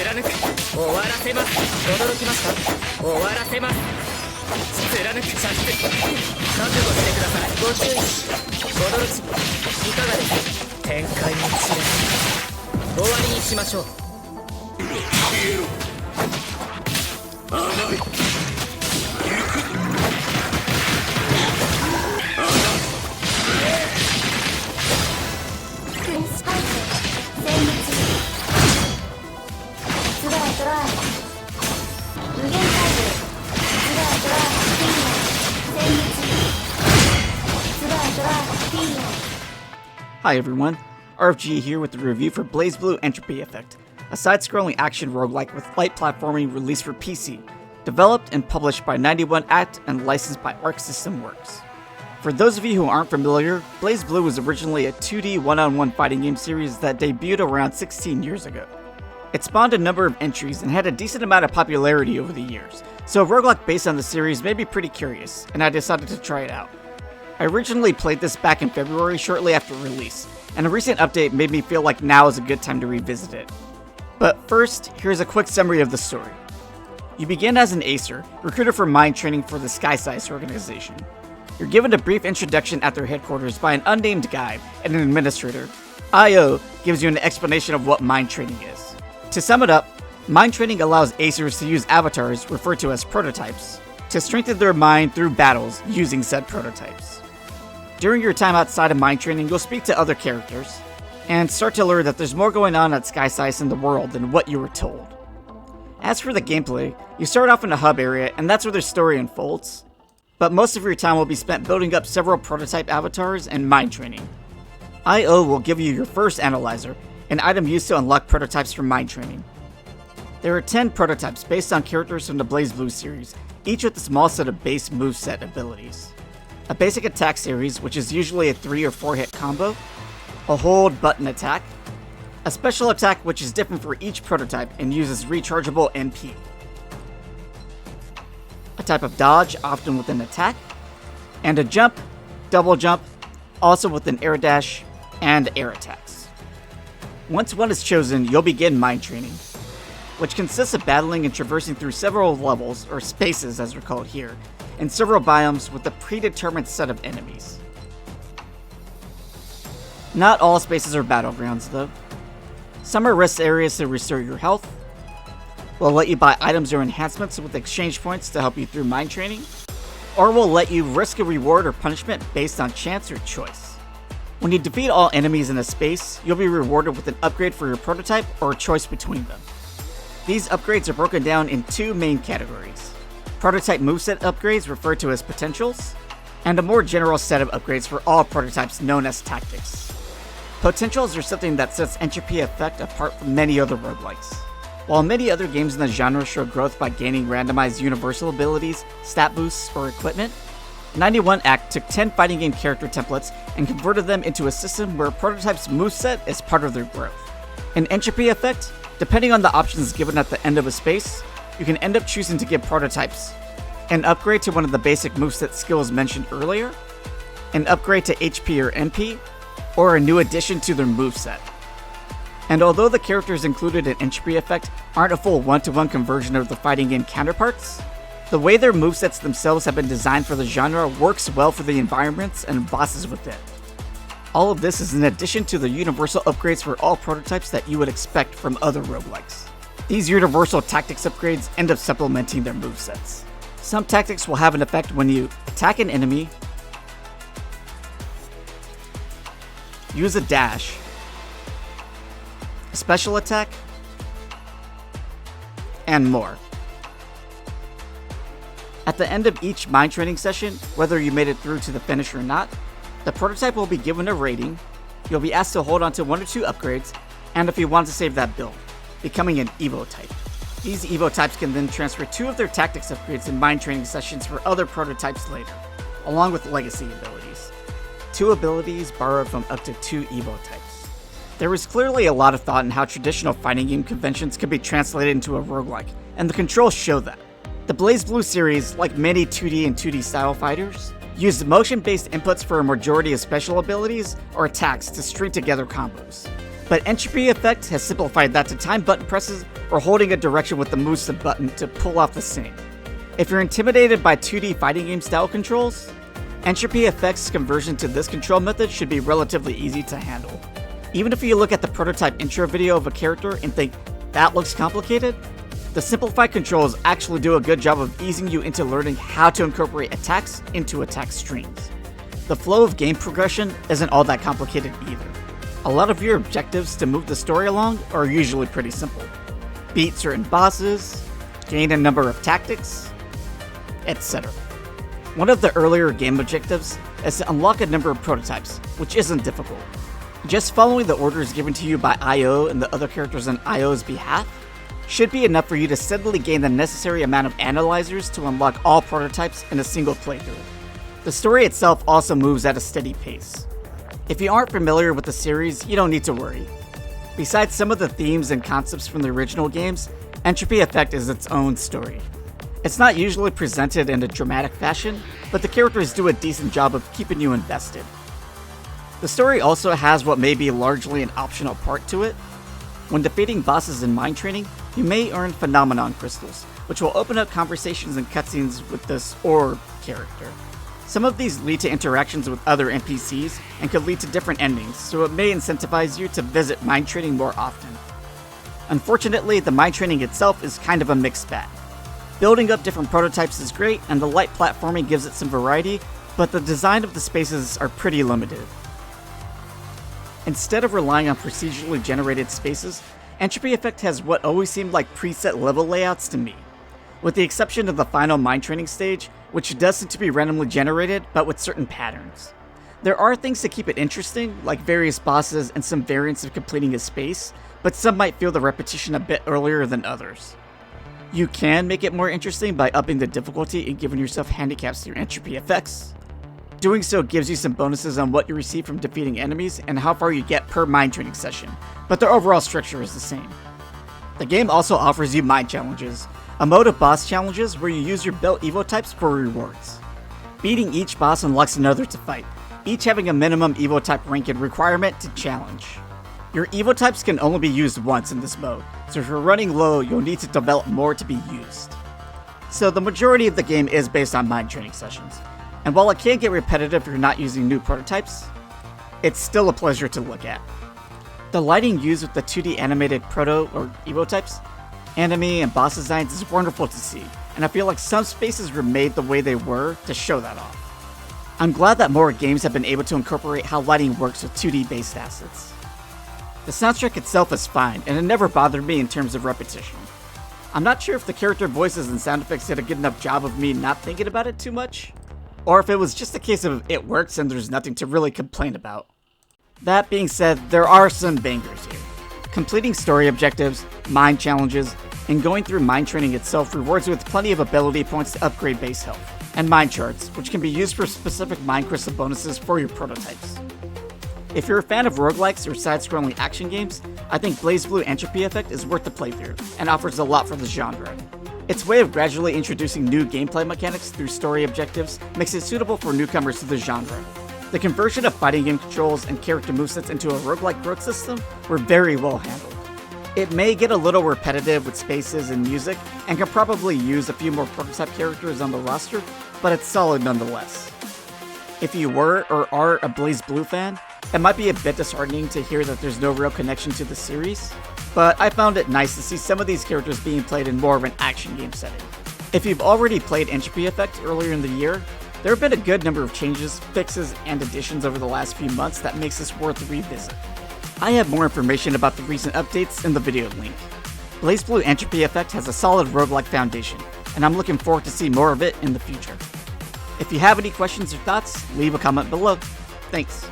貫く。終わらせます。驚きました。終わらせます。貫く。射出。覚悟してください。ご注意。驚き。いかがです。展開の知れ。終わりにしましょう。消えろ。甘い。Hi everyone, RFG here with the review for BlazBlue Entropy Effect, a side-scrolling action roguelike with light platforming released for PC, developed and published by 91 Act and licensed by Arc System Works. For those of you who aren't familiar, BlazBlue was originally a 2D one-on-one fighting game series that debuted around 16 years ago. It spawned a number of entries and had a decent amount of popularity over the years, so a roguelike based on the series made me pretty curious, and I decided to try it out. I originally played this back in February shortly after release, and a recent update made me feel like now is a good time to revisit it. But first, here's a quick summary of the story. You begin as an Acer, recruited for mine training for the SkySice organization. You're given a brief introduction at their headquarters by an unnamed guide and an administrator. IO gives you an explanation of what mine training is. To sum it up, mine training allows Acers to use avatars, referred to as prototypes, to strengthen their mind through battles using said prototypes. During your time outside of mine training, you'll speak to other characters, and start to learn that there's more going on at SkySice in the world than what you were told. As for the gameplay, you start off in a hub area, and that's where the story unfolds. But most of your time will be spent building up several prototype avatars and mine training. IO will give you your first analyzer, an item used to unlock prototypes from mine training. There are 10 prototypes based on characters from the BlazBlue series, each with a small set of base moveset abilities. A basic attack series, which is usually a 3 or 4 hit combo, a hold button attack, a special attack which is different for each prototype and uses rechargeable MP, a type of dodge, often with an attack, and a jump, double jump, also with an air dash, and air attacks. Once one is chosen, you'll begin mine training, which consists of battling and traversing through several levels, or spaces as they're called here, and several biomes with a predetermined set of enemies. Not all spaces are battlegrounds though. Some are rest areas to restore your health, will let you buy items or enhancements with exchange points to help you through mine training, or will let you risk a reward or punishment based on chance or choice. When you defeat all enemies in a space, you'll be rewarded with an upgrade for your prototype or a choice between them. These upgrades are broken down in two main categories: prototype moveset upgrades, referred to as potentials, and a more general set of upgrades for all prototypes known as tactics. Potentials are something that sets Entropy Effect apart from many other roguelikes. While many other games in the genre show growth by gaining randomized universal abilities, stat boosts, or equipment, 91 Act took 10 fighting game character templates and converted them into a system where a prototype's moveset is part of their growth. In Entropy Effect, depending on the options given at the end of a space, you can end up choosing to give prototypes an upgrade to one of the basic moveset skills mentioned earlier, an upgrade to HP or MP, or a new addition to their moveset. And although the characters included in Entropy Effect aren't a full one-to-one conversion of the fighting game counterparts, the way their movesets themselves have been designed for the genre works well for the environments and bosses within. All of this is in addition to the universal upgrades for all prototypes that you would expect from other roguelikes. These universal tactics upgrades end up supplementing their movesets. Some tactics will have an effect when you attack an enemy, use a dash, a special attack, and more. At the end of each mine training session, whether you made it through to the finish or not, the prototype will be given a rating, you'll be asked to hold on to 1 or 2 upgrades, and if you want to save that build, becoming an Evo type. These Evo types can then transfer 2 of their tactics upgrades in mine training sessions for other prototypes later, along with legacy abilities. 2 abilities borrowed from up to 2 Evo types. There was clearly a lot of thought in how traditional fighting game conventions could be translated into a roguelike, and the controls show that. The BlazBlue series, like many 2D and 2D style fighters, used motion-based inputs for a majority of special abilities or attacks to string together combos. But Entropy Effect has simplified that to time button presses or holding a direction with the moveset button to pull off the same. If you're intimidated by 2D fighting game style controls, Entropy Effect's conversion to this control method should be relatively easy to handle. Even if you look at the prototype intro video of a character and think, that looks complicated, the simplified controls actually do a good job of easing you into learning how to incorporate attacks into attack streams. The flow of game progression isn't all that complicated either. A lot of your objectives to move the story along are usually pretty simple. Beat certain bosses, gain a number of tactics, etc. One of the earlier game objectives is to unlock a number of prototypes, which isn't difficult. Just following the orders given to you by IO and the other characters on IO's behalf should be enough for you to steadily gain the necessary amount of analyzers to unlock all prototypes in a single playthrough. The story itself also moves at a steady pace. If you aren't familiar with the series, you don't need to worry. Besides some of the themes and concepts from the original games, Entropy Effect is its own story. It's not usually presented in a dramatic fashion, but the characters do a decent job of keeping you invested. The story also has what may be largely an optional part to it. When defeating bosses in mind training, you may earn phenomenon crystals, which will open up conversations and cutscenes with this orb character. Some of these lead to interactions with other NPCs and could lead to different endings, so it may incentivize you to visit mind training more often. Unfortunately, the mind training itself is kind of a mixed bag. Building up different prototypes is great, and the light platforming gives it some variety, but the design of the spaces are pretty limited. Instead of relying on procedurally generated spaces, Entropy Effect has what always seemed like preset level layouts to me, with the exception of the final mind training stage, which does seem to be randomly generated, but with certain patterns. There are things to keep it interesting, like various bosses and some variants of completing a space, but some might feel the repetition a bit earlier than others. You can make it more interesting by upping the difficulty and giving yourself handicaps through Entropy Effects. Doing so gives you some bonuses on what you receive from defeating enemies and how far you get per mind training session, but the overall structure is the same. The game also offers you mind challenges, a mode of boss challenges where you use your built Evo types for rewards. Beating each boss unlocks another to fight, each having a minimum Evo type rank and requirement to challenge. Your Evo types can only be used once in this mode, so if you're running low, you'll need to develop more to be used. So the majority of the game is based on mind training sessions, and while it can get repetitive if you're not using new prototypes, it's still a pleasure to look at. The lighting used with the 2D animated proto or Evo types, anime, and boss designs is wonderful to see, and I feel like some spaces were made the way they were to show that off. I'm glad that more games have been able to incorporate how lighting works with 2D based assets. The soundtrack itself is fine, and it never bothered me in terms of repetition. I'm not sure if the character voices and sound effects did a good enough job of me not thinking about it too much, or if it was just a case of it works and there's nothing to really complain about. That being said, there are some bangers here. Completing story objectives, mind challenges, and going through mind training itself rewards you with plenty of ability points to upgrade base health, and mind shards, which can be used for specific mind crystal bonuses for your prototypes. If you're a fan of roguelikes or side-scrolling action games, I think BlazBlue Entropy Effect is worth the playthrough, and offers a lot for the genre. Its way of gradually introducing new gameplay mechanics through story objectives makes it suitable for newcomers to the genre. The conversion of fighting game controls and character movesets into a roguelike growth system were very well handled. It may get a little repetitive with spaces and music, and can probably use a few more prototype characters on the roster, but it's solid nonetheless. If you were or are a BlazBlue fan, it might be a bit disheartening to hear that there's no real connection to the series, but I found it nice to see some of these characters being played in more of an action game setting. If you've already played Entropy Effect earlier in the year, there have been a good number of changes, fixes, and additions over the last few months that makes this worth a revisit. I have more information about the recent updates in the video link. BlazBlue Entropy Effect has a solid roguelike foundation, and I'm looking forward to see more of it in the future. If you have any questions or thoughts, leave a comment below. Thanks.